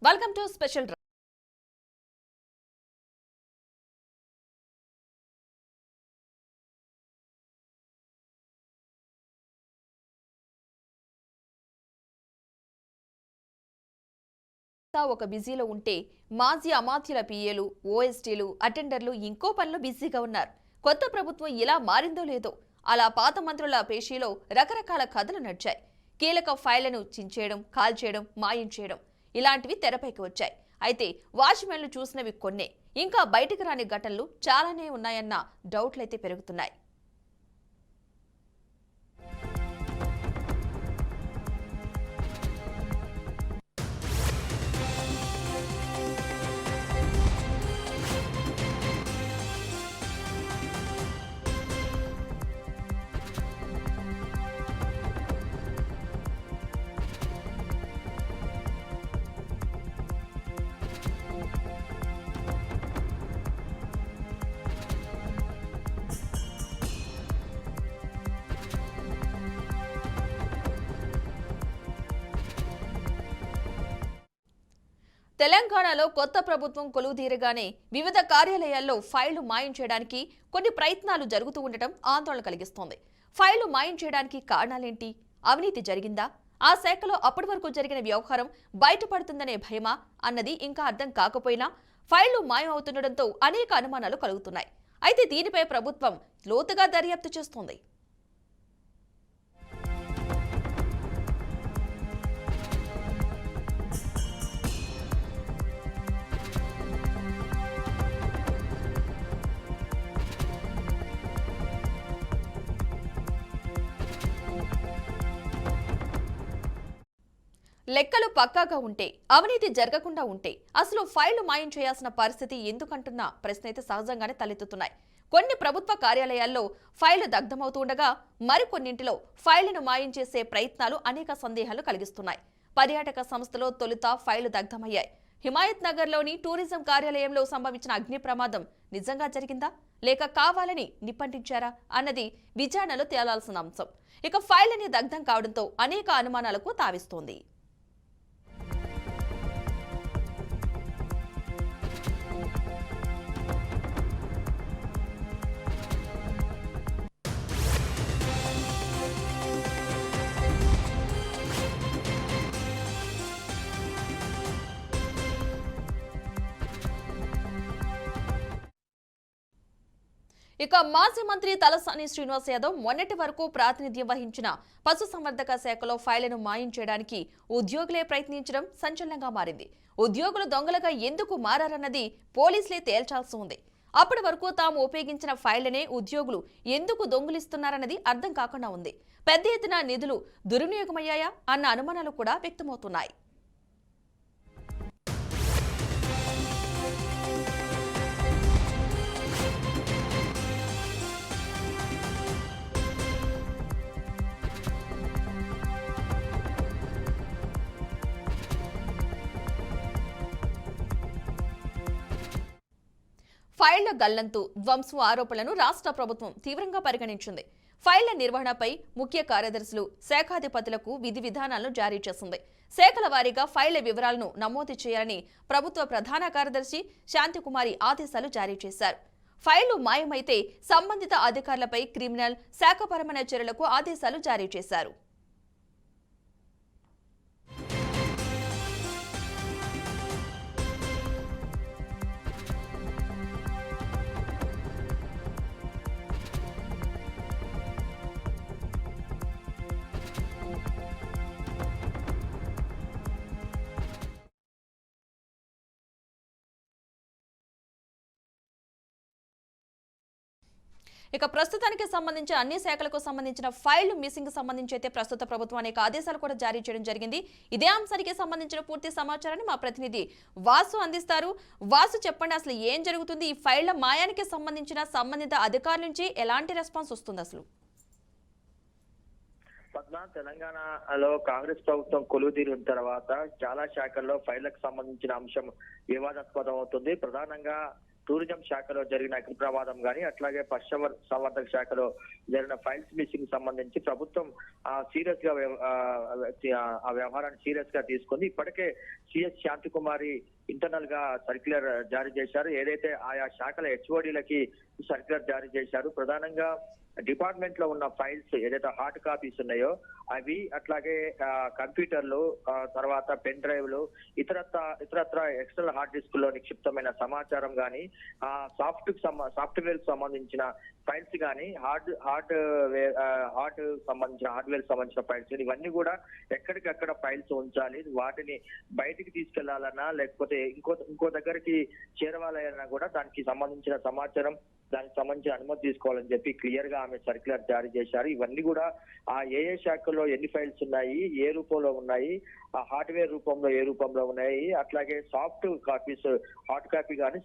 Welcome to special draw. ఒక బిజీలో ఉంటే మాజీ అమాత్యుల పిఏలు, ఓఎస్టీలు, అటెండర్లు ఇంకో పనిలో బిజీగా ఉన్నారు. కొత్త ప్రభుత్వం ఇలా మారిందో లేదో అలా పాత మంత్రుల పేషీలో రకరకాల కథలు నడిచాయి. కీలక ఫైళ్లను చించేయడం, కాల్చేయడం, మాయం చేయడం ఇలాంటివి తెరపైకి వచ్చాయి. అయితే వాచ్మెన్లు చూసినవి కొన్నే, ఇంకా బయటికి రాని ఘటనలు చాలానే ఉన్నాయన్న డౌట్లయితే పెరుగుతున్నాయి. తెలంగాణలో కొత్త ప్రభుత్వం కొలువుదీరగానే వివిధ కార్యాలయాల్లో ఫైళ్లు మాయం చేయడానికి కొన్ని ప్రయత్నాలు జరుగుతూ ఉండటం ఆందోళన కలిగిస్తోంది. ఫైళ్లు మాయం చేయడానికి కారణాలేంటి? అవినీతి జరిగిందా? ఆ శాఖలో అప్పటి వరకు జరిగిన వ్యవహారం బయటపడుతుందనే భయమా అన్నది ఇంకా అర్థం కాకపోయినా ఫైళ్లు మాయం అవుతుండటంతో అనేక అనుమానాలు కలుగుతున్నాయి. అయితే దీనిపై ప్రభుత్వం లోతుగా దర్యాప్తు చేస్తోంది. లెక్కలు పక్కాగా ఉంటే, అవినీతి జరగకుండా ఉంటే అసలు ఫైళ్లు మాయం చేయాల్సిన పరిస్థితి ఎందుకంటున్న ప్రశ్న అయితే సహజంగానే తలెత్తుతున్నాయి. కొన్ని ప్రభుత్వ కార్యాలయాల్లో ఫైళ్లు దగ్ధమవుతుండగా మరికొన్నింటిలో ఫైళ్లను మాయం చేసే ప్రయత్నాలు అనేక సందేహాలు కలిగిస్తున్నాయి. పర్యాటక సంస్థలో తొలుత ఫైళ్లు దగ్ధమయ్యాయి. హిమాయత్ నగర్లోని టూరిజం కార్యాలయంలో సంభవించిన అగ్ని ప్రమాదం నిజంగా జరిగిందా, లేక కావాలని నిప్పంటించారా అన్నది విచారణలో తేలాల్సిన అంశం. ఇక ఫైళ్లని దగ్ధం కావడంతో అనేక అనుమానాలకు తావిస్తోంది. ఇక మాజీ మంత్రి తలసాని శ్రీనివాస్ యాదవ్ మొన్నటి వరకు ప్రాతినిధ్యం వహించిన పశుసంవర్ధక శాఖలో ఫైళ్లను మాయం చేయడానికి ఉద్యోగులే ప్రయత్నించడం సంచలనంగా మారింది. ఉద్యోగులు దొంగలుగా ఎందుకు మారారన్నది పోలీసులే తేల్చాల్సి ఉంది. అప్పటి వరకు తాము ఉపయోగించిన ఫైళ్లనే ఉద్యోగులు ఎందుకు దొంగిలిస్తున్నారన్నది అర్థం కాకుండా ఉంది. పెద్ద ఎత్తున నిధులు దుర్వినియోగమయ్యాయా అన్న అనుమానాలు కూడా వ్యక్తమవుతున్నాయి. ఫైళ్ల గల్లంతు, ధ్వంసం ఆరోపణలను రాష్ట్ర ప్రభుత్వం తీవ్రంగా పరిగణించింది. ఫైళ్ల నిర్వహణపై ముఖ్య కార్యదర్శులు, శాఖాధిపతులకు విధి విధానాలను జారీ చేసింది. శాఖల వారీగా ఫైళ్ల వివరాలను నమోదు చేయాలని ప్రభుత్వ ప్రధాన కార్యదర్శి శాంతికుమారి ఆదేశాలు జారీ చేశారు. ఫైళ్లు మాయమైతే సంబంధిత అధికారులపై క్రిమినల్, శాఖపరమైన చర్యలకు ఆదేశాలు జారీ చేశారు. ఇక ప్రస్తుతానికి సంబంధించి అన్ని శాఖలకు సంబంధించిన ఫైళ్లు మిస్సింగ్ సంబంధించి అయితే ప్రస్తుత ప్రభుత్వం అనేక ఆదేశాలు కూడా జారీ చేయడం జరిగింది. ఇదే అంశానికి సంబంధించిన పూర్తి సమాచారాన్ని మా ప్రతినిధి వాసు అందిస్తారు. వాసు, చెప్పండి, అసలు ఏం జరుగుతుంది? ఈ ఫైళ్ల మాయానికి సంబంధించిన సంబంధిత అధికారుల నుంచి ఎలాంటి రెస్పాన్స్ వస్తుంది అసలు? తెలంగాణలో కాంగ్రెస్ ప్రభుత్వం కొలువుదీరిన తర్వాత చాలా శాఖల్లో ఫైళ్లకు సంబంధించిన అంశం వివాదాస్పదం అవుతుంది. ప్రధానంగా టూరిజం శాఖలో జరిగిన అగ్ని ప్రమాదం గానీ అట్లాగే పశు సంవర్ధక శాఖలో జరిగిన ఫైల్స్ మిస్సింగ్ సంబంధించి ప్రభుత్వం సీరియస్ గా ఆ వ్యవహారాన్ని సీరియస్ గా తీసుకుంది. ఇప్పటికే సిఎస్ శాంతికుమారి ఇంటర్నల్ గా సర్క్యులర్ జారీ చేశారు. ఏదైతే ఆయా శాఖల హెచ్ఓడీలకి సర్క్యులర్ జారీ చేశారు. ప్రధానంగా డిపార్ట్మెంట్ లో ఉన్న ఫైల్స్ ఏదైతే హార్డ్ కాపీస్ ఉన్నాయో అవి, అట్లాగే కంప్యూటర్లు, తర్వాత పెన్ డ్రైవ్లు, ఇతరత్ర ఎక్స్టర్నల్ హార్డ్ డిస్క్ లో నిక్షిప్తమైన సమాచారం గానీ, సాఫ్ట్వేర్ కు సంబంధించిన ఫైల్స్ గానీ, సంబంధించిన హార్డ్వేర్ సంబంధించిన ఫైల్స్ ఇవన్నీ కూడా ఎక్కడికక్కడ ఫైల్స్ ఉంచాలి. వాటిని బయటికి తీసుకెళ్లాలన్నా లేకపోతే ఇంకో దగ్గరికి చేరవాలన్నా కూడా దానికి సంబంధించిన సమాచారం, దానికి సంబంధించిన అనుమతి తీసుకోవాలని చెప్పి క్లియర్ గా ఆమె సర్క్యులర్ జారీ చేశారు. ఇవన్నీ కూడా ఆ ఏ శాఖల్లో ఎన్ని ఫైల్స్ ఉన్నాయి, ఏ రూపంలో ఉన్నాయి, ఆ హార్డ్వేర్ రూపంలో ఏ రూపంలో ఉన్నాయి, అట్లాగే సాఫ్ట్ కాపీస్, హార్డ్ కాపీ కానీ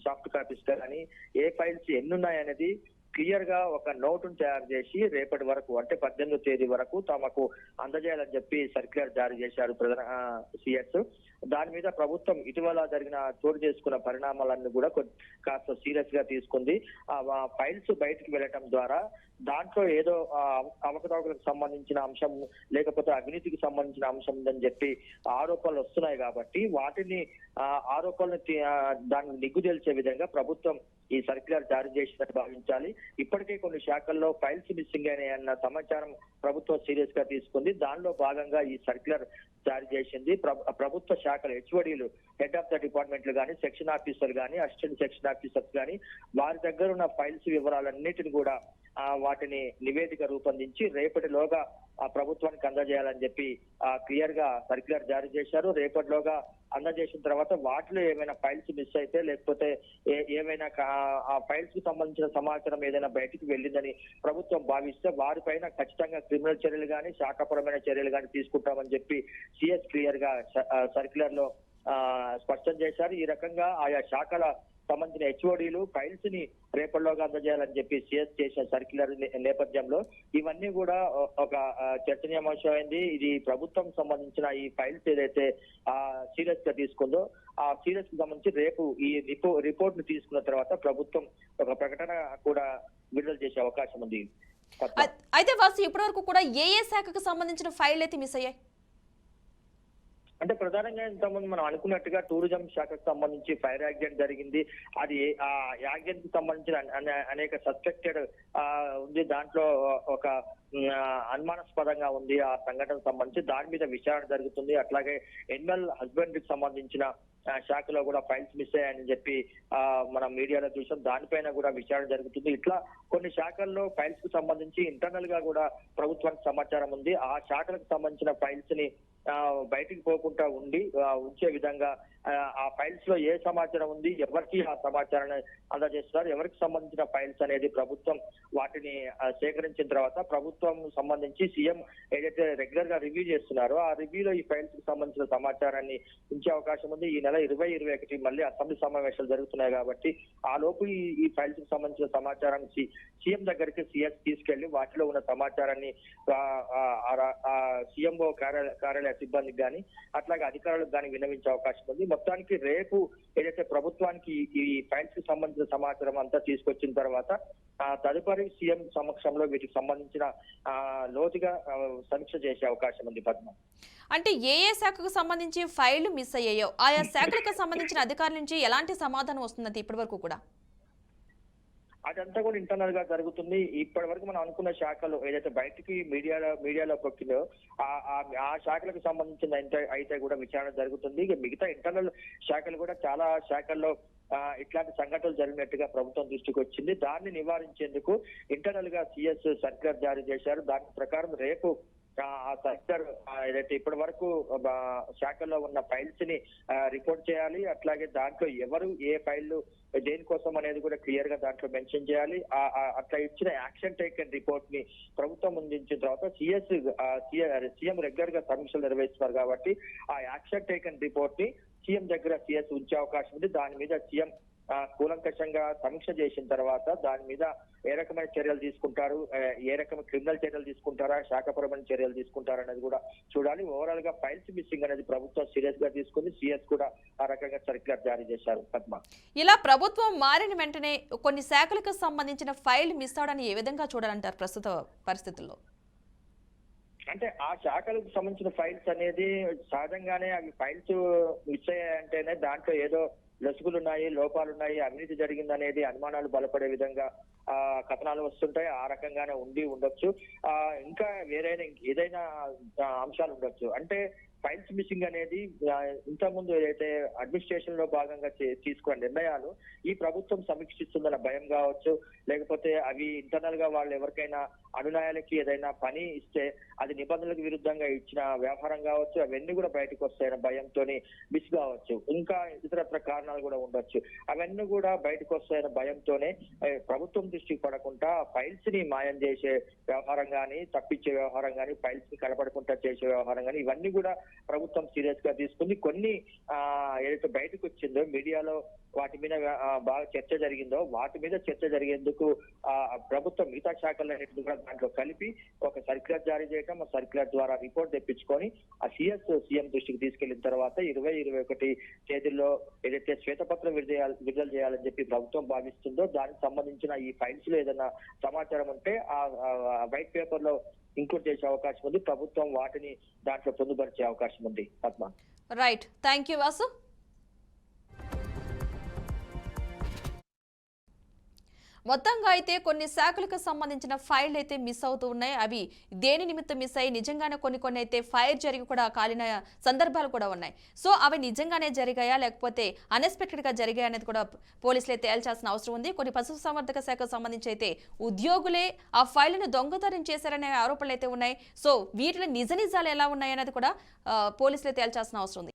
సాఫ్ట్ కాపీస్ కానీ ఏ ఫైల్స్ ఎన్ని ఉన్నాయి అనేది క్లియర్ గా ఒక నోటును తయారు చేసి రేపటి వరకు అంటే 18వ తేదీ వరకు తమకు అందజేయాలని చెప్పి సర్క్యులర్ జారీ చేశారు సిఎస్. దాని మీద ప్రభుత్వం ఇటీవల చోటు చేసుకున్న పరిణామాలన్నీ కూడా కాస్త సీరియస్ గా తీసుకుంది. ఆ ఫైల్స్ బయటకు వెళ్ళటం ద్వారా దాంట్లో ఏదో అవకతవకలకు సంబంధించిన అంశం లేకపోతే అవినీతికి సంబంధించిన అంశం ఉందని చెప్పి ఆరోపణలు వస్తున్నాయి. కాబట్టి వాటిని ఆరోపణలు దాన్ని నిగ్గు తేల్చే విధంగా ప్రభుత్వం ఈ సర్క్యులర్ జారీ చేసినట్టు భావించాలి. ఇప్పటికే కొన్ని శాఖల్లో ఫైల్స్ మిస్సింగ్ అయినాయన్న సమాచారం ప్రభుత్వం సీరియస్ గా తీసుకుంది. దానిలో భాగంగా ఈ సర్క్యులర్ జారీ చేసింది. ప్రభుత్వ శాఖలు హెచ్ఓడీలు, హెడ్ ఆఫ్ ద డిపార్ట్మెంట్లు కానీ, సెక్షన్ ఆఫీసర్ కానీ, అసిస్టెంట్ సెక్షన్ ఆఫీసర్స్ కానీ వారి దగ్గర ఉన్న ఫైల్స్ వివరాలన్నిటిని కూడా వాటిని నివేదిక రూపొందించి రేపటిలోగా ప్రభుత్వానికి అందజేయాలని చెప్పి క్లియర్ గా సర్క్యులర్ జారీ చేశారు. రేపటిలోగా అందజేసిన తర్వాత వాటిలో ఏమైనా ఫైల్స్ మిస్ అయితే లేకపోతే ఏమైనా ఆ ఫైల్స్ కు సంబంధించిన సమాచారం ఏదైనా బయటికి వెళ్ళిందని ప్రభుత్వం భావిస్తే వారిపైన ఖచ్చితంగా క్రిమినల్ చర్యలు కానీ, శాఖాపరమైన చర్యలు కానీ తీసుకుంటామని చెప్పి సిఎస్ క్లియర్ గా సర్క్యులర్ లో స్పష్టం చేశారు. ఈ రకంగా ఆయా శాఖల సంబంధించిన హెచ్ఓడీలు ఫైల్స్ ని రేపటిలోగా అందజేయాలని చెప్పి సిఎస్ చేసిన సర్క్యులర్ నేపథ్యంలో ఇవన్నీ కూడా ఒక చర్చనీయాంశమైంది. ఇది ప్రభుత్వం సంబంధించిన ఈ ఫైల్స్ ఏదైతే సీరియస్ గా తీసుకుందో ఆ సీరియస్ కి సంబంధించి రేపు ఈ రిపోర్ట్ ను తీసుకున్న తర్వాత ప్రభుత్వం ఒక ప్రకటన కూడా విడుదల చేసే అవకాశం ఉంది. అయితే వాసు ఇప్పటి వరకు కూడా ఏ శాఖకు సంబంధించిన ఫైల్ అయితే మిస్ అయ్యాయి? అంటే ప్రధానంగా ఇంతకుముందు మనం అనుకున్నట్టుగా టూరిజం శాఖకు సంబంధించి ఫైర్ యాక్సిడెంట్ జరిగింది. అది ఆ యాక్సిడెంట్ కి సంబంధించిన అనేక సస్పెక్టెడ్ ఉంది. దాంట్లో ఒక అనుమానాస్పదంగా ఉంది ఆ సంఘటనకు సంబంధించి. దాని మీద విచారణ జరుగుతుంది. అట్లాగే ఎనిమల్ హస్బెండరీకి సంబంధించిన శాఖలో కూడా ఫైల్స్ మిస్ అయ్యాయని చెప్పి మనం మీడియాలో చూసాం. దానిపైన కూడా విచారణ జరుగుతుంది. ఇట్లా కొన్ని శాఖల్లో ఫైల్స్ కు సంబంధించి ఇంటర్నల్ గా కూడా ప్రభుత్వానికి సమాచారం ఉంది. ఆ శాఖలకు సంబంధించిన ఫైల్స్ ని బయటికి పోకుండా ఉంచే విధంగా ఆ ఫైల్స్ లో ఏ సమాచారం ఉంది, ఎవరికి ఆ సమాచారాన్ని అందజేస్తున్నారు, ఎవరికి సంబంధించిన ఫైల్స్ అనేది ప్రభుత్వం వాటిని సేకరించిన తర్వాత ప్రభుత్వం సంబంధించి సీఎం ఏదైతే రెగ్యులర్ గా రివ్యూ చేస్తున్నారో ఆ రివ్యూలో ఈ ఫైల్స్ కి సంబంధించిన సమాచారాన్ని ఉంచే అవకాశం ఉంది. ఈ నెల 20-21 మళ్ళీ అసెంబ్లీ సమావేశాలు జరుగుతున్నాయి కాబట్టి ఆ లోపు ఈ ఫైల్స్ కి సంబంధించిన సమాచారం సీఎం దగ్గరికి సిఎస్ తీసుకెళ్లి వాటిలో ఉన్న సమాచారాన్ని సీఎంఓ కార్యాలయ సిబ్బందికి కానీ అట్లాగే అధికారులకు కానీ విన్నవించే అవకాశం ఉంది. మొత్తానికి రేపు ఏదైతే ప్రభుత్వానికి ఈ ఫైల్స్ కి సంబంధించిన సమాచారం అంతా తీసుకొచ్చిన తర్వాత తదుపరి సీఎం సమక్షంలో వీటికి సంబంధించిన లోతుగా సమీక్ష చేసే అవకాశం ఉంది. పద్మ, అంటే ఏ శాఖకు సంబంధించి ఫైళ్లు మిస్ అయ్యాయో ఆయా శాఖలకు సంబంధించిన అధికారుల నుంచి ఎలాంటి సమాధానం వస్తుందంటే ఇప్పటి వరకు కూడా అదంతా కూడా ఇంటర్నల్ గా జరుగుతుంది. ఇప్పటి వరకు మనం అనుకున్న శాఖలు ఏదైతే బయటికి మీడియాలో పొక్కిందో ఆ శాఖలకు సంబంధించిన అయితే కూడా విచారణ జరుగుతుంది. మిగతా ఇంటర్నల్ శాఖలు కూడా చాలా శాఖల్లో ఇట్లాంటి సంఘటనలు జరిగినట్టుగా ప్రభుత్వం దృష్టికి వచ్చింది. దాన్ని నివారించేందుకు ఇంటర్నల్ గా సిఎస్ సర్క్యులర్ జారీ చేశారు. దాని ప్రకారం రేపు ఆ సర్క్యులర్ ఏదైతే ఇప్పటి వరకు శాఖల్లో ఉన్న ఫైల్స్ ని రిపోర్ట్ చేయాలి. అట్లాగే దాంట్లో ఎవరు ఏ ఫైళ్లు దేనికోసం అనేది కూడా క్లియర్ గా దాంట్లో మెన్షన్ చేయాలి. అట్లా ఇచ్చిన యాక్షన్ టేకెన్ రిపోర్ట్ ని ప్రభుత్వం ముందుంచిన తర్వాత సీఎం రెగ్యులర్ గా సమీక్షలు నిర్వహిస్తున్నారు కాబట్టి ఆ యాక్షన్ టేకెన్ రిపోర్ట్ ని సీఎం దగ్గర సిఎస్ ఉంచే అవకాశం ఉంది. దాని మీద సీఎం కూలంకషంగా సమీక్ష చేసిన తర్వాత దాని మీద ఏ రకమైన చర్యలు తీసుకుంటారు, ఏ రకమైన క్రిమినల్ చర్యలు తీసుకుంటారా, శాఖపరమైన చర్యలు తీసుకుంటారా అనేది కూడా చూడాలి. ఓవరాల్ గా ఫైల్స్ మిస్సింగ్ అనేది ప్రభుత్వం సీరియస్ గా తీసుకుంది. సిఎస్ కూడా ఆ రకంగా సర్క్యులర్ జారీ చేశారు. పద్మ, ఇలా ప్రభుత్వం మారిన వెంటనే కొన్ని శాఖలకు సంబంధించిన ఫైల్ మిస్ అవడాన్ని ఏ విధంగా చూడాలంటారు ప్రస్తుత పరిస్థితుల్లో? అంటే ఆ శాఖలకు సంబంధించిన ఫైల్స్ అనేది సహజంగానే అవి ఫైల్స్ మిస్ అయ్యాయంటేనే దాంట్లో ఏదో లొసుగులున్నాయి, లోపాలున్నాయి, అవినీతి జరిగిందనేది అనుమానాలు బలపడే విధంగా కథనాలు వస్తుంటాయి. ఆ రకంగానే ఉండొచ్చు. ఇంకా ఏదైనా అంశాలు ఉండొచ్చు. అంటే ఫైల్స్ మిస్సింగ్ అనేది ఇంతకుముందు ఏదైతే అడ్మినిస్ట్రేషన్ లో భాగంగా తీసుకున్న నిర్ణయాలు ఈ ప్రభుత్వం సమీక్షిస్తుందన్న భయం కావచ్చు, లేకపోతే అవి ఇంటర్నల్ గా వాళ్ళు ఎవరికైనా అనునాయాలకి ఏదైనా పని ఇస్తే అది నిబంధనలకు విరుద్ధంగా ఇచ్చిన వ్యవహారం కావచ్చు, అవన్నీ కూడా బయటకు వస్తాయన్న భయంతో మిస్ కావచ్చు. ఇంకా ఇతరత్ర కారణాలు కూడా ఉండొచ్చు. అవన్నీ కూడా బయటకు వస్తాయన్న భయంతోనే ప్రభుత్వం దృష్టికి పడకుండా ఫైల్స్ ని మాయం చేసే వ్యవహారం కానీ, తప్పించే వ్యవహారం కానీ, ఫైల్స్ ని కనపడకుండా చేసే వ్యవహారం కానీ ఇవన్నీ కూడా ప్రభుత్వం సీరియస్ గా తీసుకుంది. కొన్ని ఏదైతే బయటకు వచ్చిందో మీడియాలో వాటి మీద బాగా చర్చ జరిగిందో వాటి మీద చర్చ జరిగేందుకు ప్రభుత్వం మిగతా శాఖలన్నింటినీ కూడా దాంట్లో కలిపి ఒక సర్క్యులర్ జారీ చేయడం, ఆ సర్క్యులర్ ద్వారా రిపోర్ట్ తెప్పించుకొని ఆ సీఎం దృష్టికి తీసుకెళ్లిన తర్వాత 20-21 తేదీల్లో ఏదైతే శ్వేతపత్రం విడుదల చేయాలని చెప్పి ప్రభుత్వం భావిస్తుందో దానికి సంబంధించిన ఈ ఫైల్స్ లో ఏదైనా సమాచారం ఉంటే ఆ వైట్ పేపర్ లో ఇంక్లూడ్ చేసే అవకాశం ఉంది. ప్రభుత్వం వాటిని దాంట్లో పొందుపరిచే అవకాశం ఉంది. Padma, right, thank you Vasu. మొత్తంగా అయితే కొన్ని శాఖలకు సంబంధించిన ఫైళ్లు అయితే మిస్ అవుతూ ఉన్నాయి. అవి దేని నిమిత్తం మిస్ అయ్యి నిజంగానే కొన్ని అయితే ఫైర్ జరిగి కూడా కాలిన సందర్భాలు కూడా ఉన్నాయి. సో అవి నిజంగానే జరిగాయా లేకపోతే అన్ఎక్స్పెక్టెడ్ గా జరిగాయా అనేది కూడా పోలీసులే తేల్చాల్సిన అవసరం ఉంది. కొన్ని పశుసంవర్ధక శాఖకు సంబంధించి అయితే ఉద్యోగులే ఆ ఫైళ్లను దొంగతనం చేశారనే ఆరోపణలు అయితే ఉన్నాయి. సో వీటిలో నిజాలు ఎలా ఉన్నాయనేది కూడా పోలీసులే తేల్చాల్సిన అవసరం ఉంది.